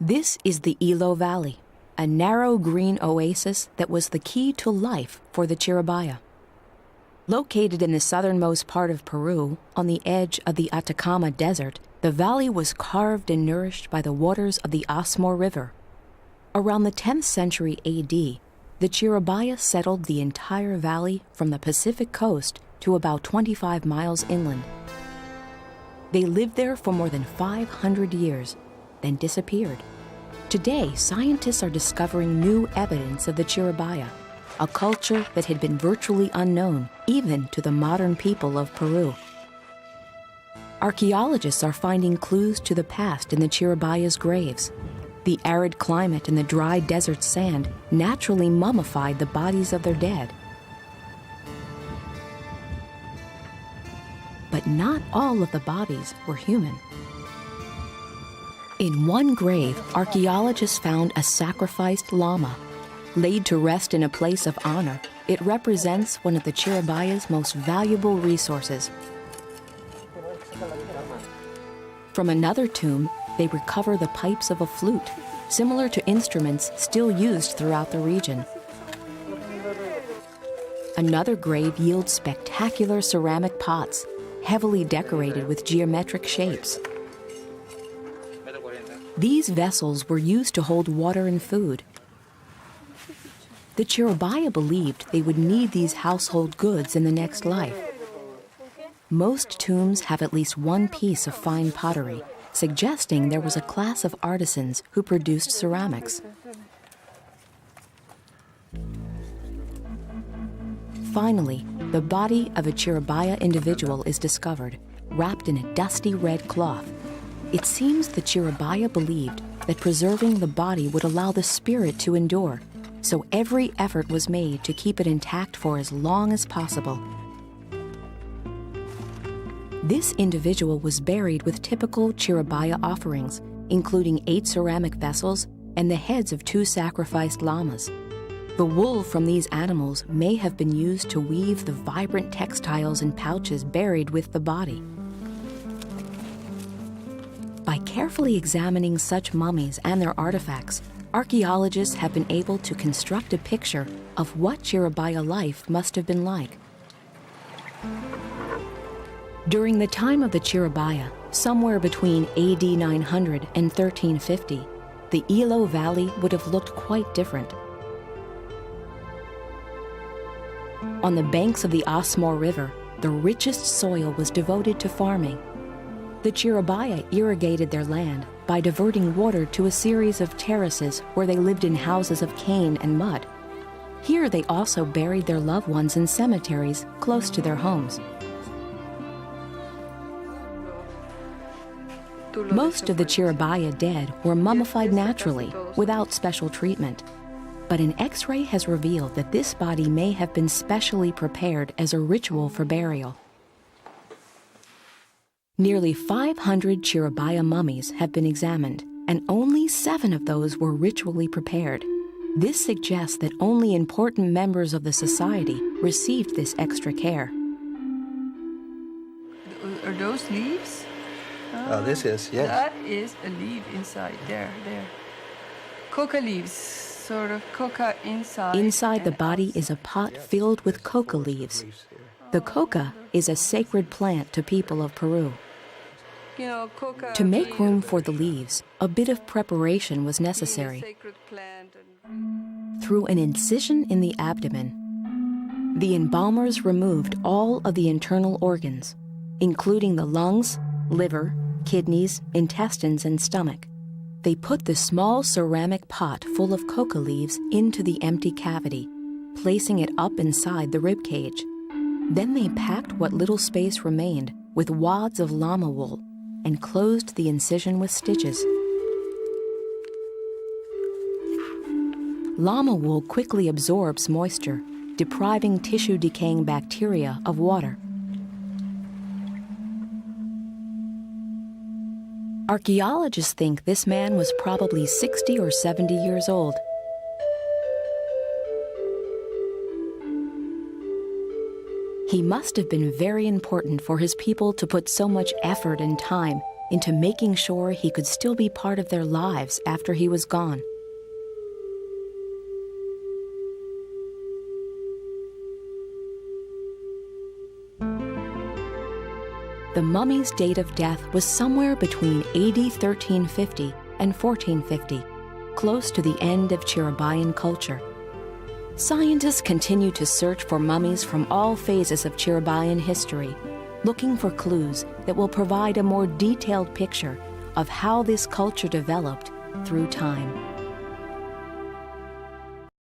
This is the Ilo Valley, a narrow green oasis that was the key to life for the Chiribaya. Located in the southernmost part of Peru, on the edge of the Atacama Desert, the valley was carved and nourished by the waters of the Asmor River. Around the 10th century AD, the Chiribaya settled the entire valley from the Pacific coast to about 25 miles inland. They lived there for more than 500 years, then disappeared. Today, scientists are discovering new evidence of the Chiribaya, a culture that had been virtually unknown even to the modern people of Peru. Archaeologists are finding clues to the past in the Chiribaya's graves. The arid climate and the dry desert sand naturally mummified the bodies of their dead. But not all of the bodies were human. In one grave, archaeologists found a sacrificed llama. Laid to rest in a place of honor, it represents one of the Chiribaya's most valuable resources. From another tomb, they recover the pipes of a flute, similar to instruments still used throughout the region. Another grave yields spectacular ceramic pots, heavily decorated with geometric shapes. These vessels were used to hold water and food. The Chiribaya believed they would need these household goods in the next life. Most tombs have at least one piece of fine pottery, suggesting there was a class of artisans who produced ceramics. Finally, the body of a Chiribaya individual is discovered, wrapped in a dusty red cloth. It seems the Chiribaya believed that preserving the body would allow the spirit to endure, so every effort was made to keep it intact for as long as possible. This individual was buried with typical Chiribaya offerings, including 8 ceramic vessels and the heads of 2 sacrificed llamas. The wool from these animals may have been used to weave the vibrant textiles and pouches buried with the body. By carefully examining such mummies and their artifacts, archaeologists have been able to construct a picture of what Chiribaya life must have been like. During the time of the Chiribaya, somewhere between AD 900 and 1350, the Ilo Valley would have looked quite different. On the banks of the Asmor River, the richest soil was devoted to farming. The Chiribaya irrigated their land by diverting water to a series of terraces where they lived in houses of cane and mud. Here they also buried their loved ones in cemeteries close to their homes. Most of the Chiribaya dead were mummified naturally, without special treatment. But an X-ray has revealed that this body may have been specially prepared as a ritual for burial. Nearly 500 Chiribaya mummies have been examined, and only 7 of those were ritually prepared. This suggests that only important members of the society received this extra care. Are those leaves? This is, yes. That is a leaf inside, there. Coca leaves, sort of coca inside. Inside the body is a pot filled with coca leaves. The coca is a sacred plant to people of Peru. To make room for the leaves, a bit of preparation was necessary. Through an incision in the abdomen, the embalmers removed all of the internal organs, including the lungs, liver, kidneys, intestines, and stomach. They put the small ceramic pot full of coca leaves into the empty cavity, placing it up inside the rib cage. Then they packed what little space remained with wads of llama wool and closed the incision with stitches. Llama wool quickly absorbs moisture, depriving tissue-decaying bacteria of water. Archaeologists think this man was probably 60 or 70 years old. He must have been very important for his people to put so much effort and time into making sure he could still be part of their lives after he was gone. The mummy's date of death was somewhere between AD 1350 and 1450, close to the end of Chirabayan culture. Scientists continue to search for mummies from all phases of Chirabayan history, looking for clues that will provide a more detailed picture of how this culture developed through time.